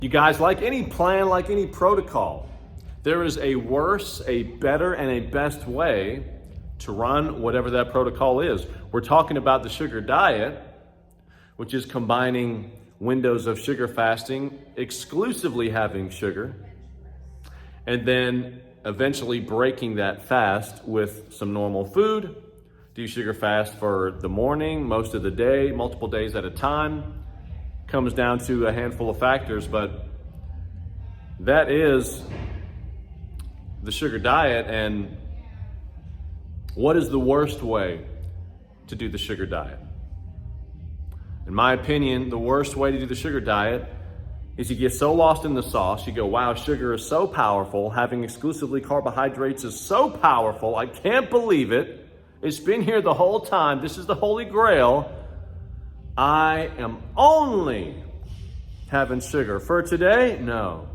You guys, like any plan, like any protocol, there is a worse, a better, and a best way to run whatever that protocol is. We're talking about the sugar diet, which is combining windows of sugar fasting, exclusively having sugar, and then eventually breaking that fast with some normal food. Do sugar fast for the morning, most of the day, multiple days at a time. Comes down to a handful of factors, but that is the sugar diet. And what is the worst way to do the sugar diet? In my opinion, the worst way to do the sugar diet is you get so lost in the sauce. You go, wow, sugar is so powerful. Having exclusively carbohydrates is so powerful. I can't believe it. It's been here the whole time. This is the Holy Grail. I am only having sugar. For today? No.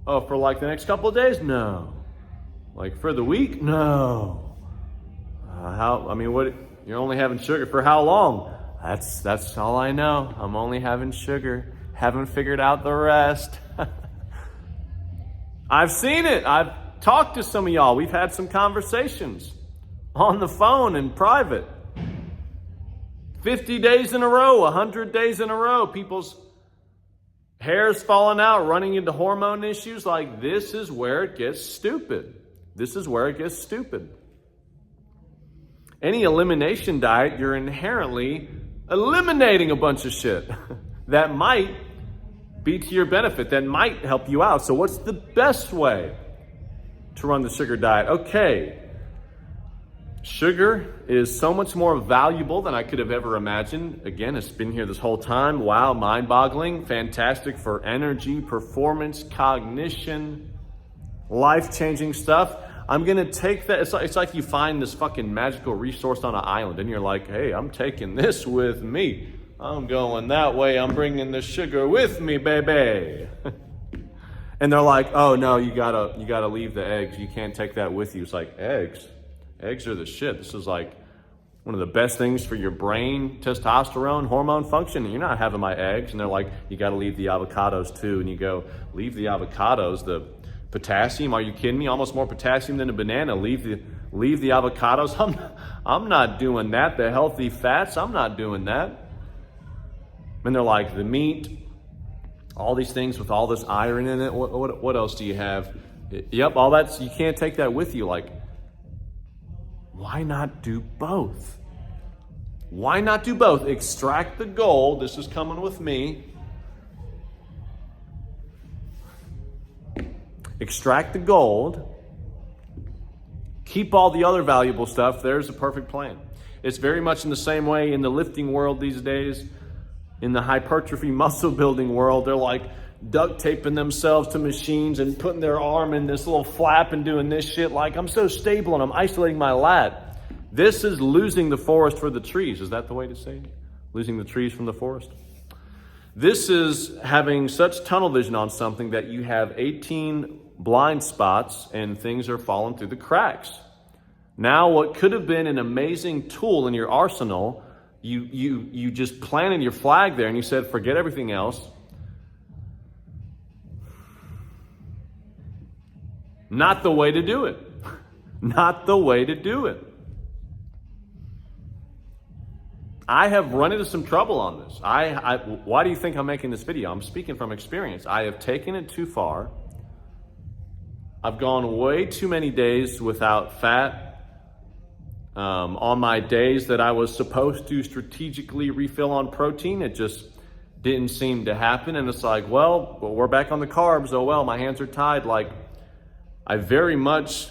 Oh, for like the next couple of days? No. Like for the week? No. What? You're only having sugar for how long? That's all I know. I'm only having sugar. Haven't figured out the rest. I've seen it. I've talked to some of y'all. We've had some conversations on the phone in private. 50 days in a row, 100 days in a row, people's hair's falling out, running into hormone issues. Like, this is where it gets stupid. This is where it gets stupid. Any elimination diet, you're inherently eliminating a bunch of shit that might be to your benefit, that might help you out. So what's the best way to run the sugar diet? Okay, sugar is so much more valuable than I could have ever imagined. Again, it's been here this whole time. Wow, mind-boggling, fantastic for energy, performance, cognition, life-changing stuff. I'm gonna take that. It's like you find this fucking magical resource on an island and you're like, hey, I'm taking this with me. I'm going that way. I'm bringing the sugar with me, baby. And they're like, oh no, you gotta leave the eggs. You can't take that with you. It's like, eggs? Eggs are the shit. This is like one of the best things for your brain, testosterone, hormone function. And you're not having my eggs. And they're like, you gotta leave the avocados too. And you go, leave the avocados, the potassium? Are you kidding me? Almost more potassium than a banana. Leave the avocados? I'm not doing that. The healthy fats, I'm not doing that. And they're like, the meat, all these things with all this iron in it. What else do you have? Yep, all that. You can't take that with you. Like, why not do both? Why not do both? Extract the gold. This is coming with me. Extract the gold, keep all the other valuable stuff. There's a perfect plan. It's very much in the same way in the lifting world these days, in the hypertrophy muscle building world. They're like duct taping themselves to machines and putting their arm in this little flap and doing this shit like, I'm so stable and I'm isolating my lat. This is losing the forest for the trees. Is that the way to say it? Losing the trees from the forest? This is having such tunnel vision on something that you have 18 blind spots and things are falling through the cracks. Now, what could have been an amazing tool in your arsenal, you just planted your flag there and you said, forget everything else. Not the way to do it. Not the way to do it. I have run into some trouble on this. Why do you think I'm making this video? I'm speaking from experience. I have taken it too far. I've gone way too many days without fat. On my days that I was supposed to strategically refill on protein, it just didn't seem to happen. And it's like, well, we're back on the carbs. Oh, well, my hands are tied. Like, I very much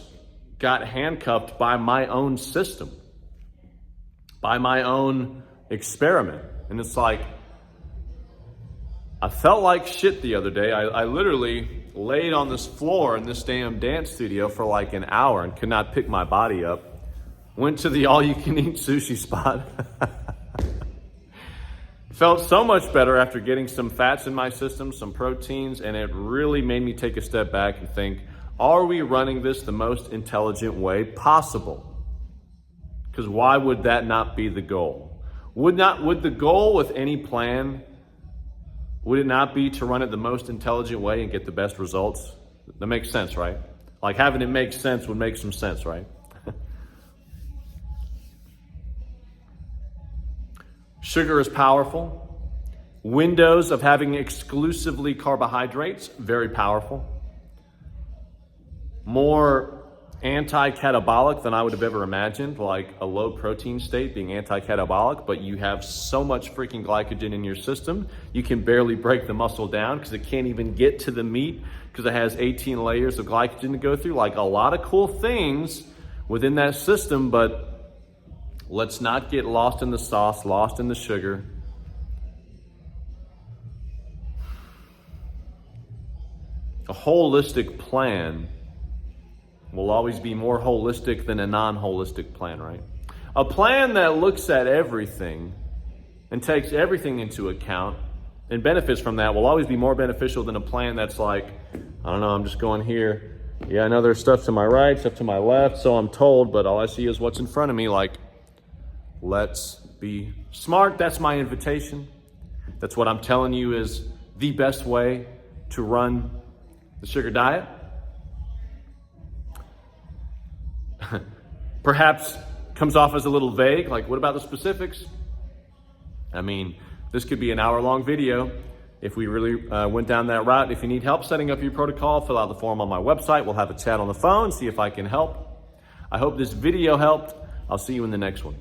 got handcuffed by my own system, by my own experiment. And it's like, I felt like shit the other day. I literally laid on this floor in this damn dance studio for like an hour and could not pick my body up. Went to the all-you-can-eat sushi spot. Felt so much better after getting some fats in my system, some proteins, and it really made me take a step back and think, are we running this the most intelligent way possible? Because why would that not be the goal? Would the goal with any plan Would it not be to run it the most intelligent way and get the best results? That makes sense, right? Like having it make sense would make some sense, right? Sugar is powerful. Windows of having exclusively carbohydrates, very powerful. More anti-catabolic than I would have ever imagined, like a low protein state being anti-catabolic, but you have so much freaking glycogen in your system, you can barely break the muscle down because it can't even get to the meat because it has 18 layers of glycogen to go through. Like a lot of cool things within that system, but let's not get lost in the sauce, lost in the sugar. A holistic plan will always be more holistic than a non-holistic plan, right? A plan that looks at everything and takes everything into account and benefits from that will always be more beneficial than a plan that's like, I don't know, I'm just going here. Yeah, I know there's stuff to my right, stuff to my left, so I'm told, but all I see is what's in front of me. Like, let's be smart. That's my invitation. That's what I'm telling you is the best way to run the sugar diet. Perhaps comes off as a little vague, like what about the specifics? I mean, this could be an hour-long video if we really went down that route. If you need help setting up your protocol, fill out the form on my website. We'll have a chat on the phone, see if I can help. I hope this video helped. I'll see you in the next one.